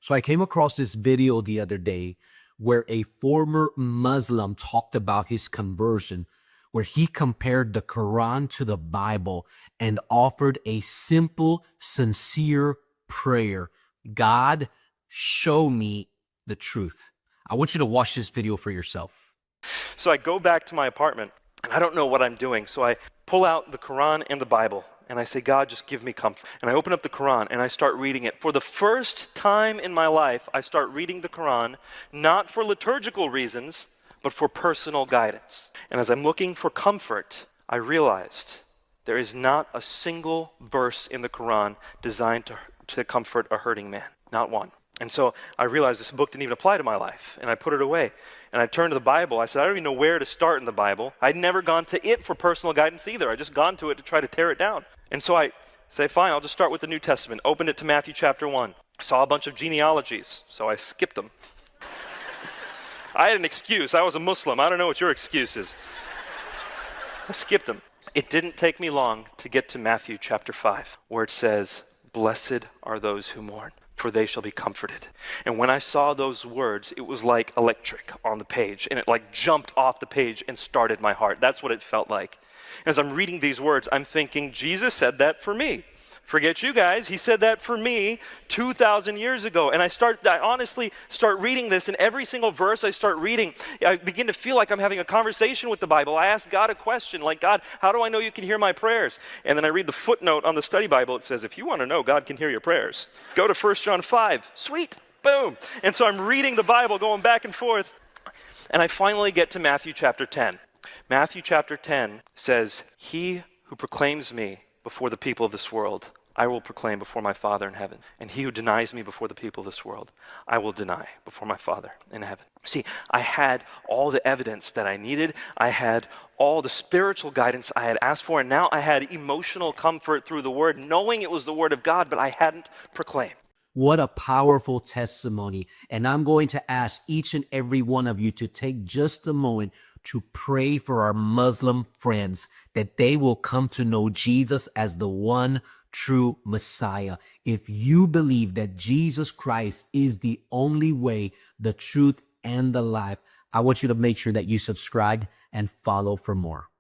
So I came across this video the other day where a former Muslim talked about his conversion, where he compared the Quran to the Bible and offered a simple, sincere prayer. God, show me the truth. I want you to watch this video for yourself. So I go back to my apartment and I don't know what I'm doing. So I pull out the Quran and the Bible and I say, God, just give me comfort. And I open up the Quran and I start reading it. For the first time in my life, I start reading the Quran, not for liturgical reasons, but for personal guidance. And as I'm looking for comfort, I realized there is not a single verse in the Quran designed to comfort a hurting man. Not one. And so I realized this book didn't even apply to my life, and I put it away. And I turned to the Bible. I said, I don't even know where to start in the Bible. I'd never gone to it for personal guidance either. I'd just gone to it to try to tear it down. And so I say, fine, I'll just start with the New Testament. Opened it to Matthew chapter 1. Saw a bunch of genealogies, so I skipped them. I had an excuse. I was a Muslim. I don't know what your excuse is. I skipped them. It didn't take me long to get to Matthew chapter 5, where it says, blessed are those who mourn, for they shall be comforted. And when I saw those words, it was like electric on the page, and it like jumped off the page and started my heart. That's what it felt like. As I'm reading these words, I'm thinking, Jesus said that for me. Forget you guys, he said that for me 2,000 years ago. And I honestly start reading this, and every single verse I start reading, I begin to feel like I'm having a conversation with the Bible. I ask God a question, like, God, how do I know you can hear my prayers? And then I read the footnote on the study Bible. It says, if you want to know God can hear your prayers, go to 1 John 5. Sweet, boom. And so I'm reading the Bible, going back and forth, and I finally get to Matthew chapter 10. Matthew chapter 10 says, he who proclaims me before the people of this world, I will proclaim before my Father in heaven. And he who denies me before the people of this world, I will deny before my Father in heaven. See, I had all the evidence that I needed. I had all the spiritual guidance I had asked for. And now I had emotional comfort through the word, knowing it was the word of God, but I hadn't proclaimed. What a powerful testimony. And I'm going to ask each and every one of you to take just a moment to pray for our Muslim friends, that they will come to know Jesus as the one true Messiah. If you believe that Jesus Christ is the only way, the truth, and the life, I want you to make sure that you subscribe and follow for more.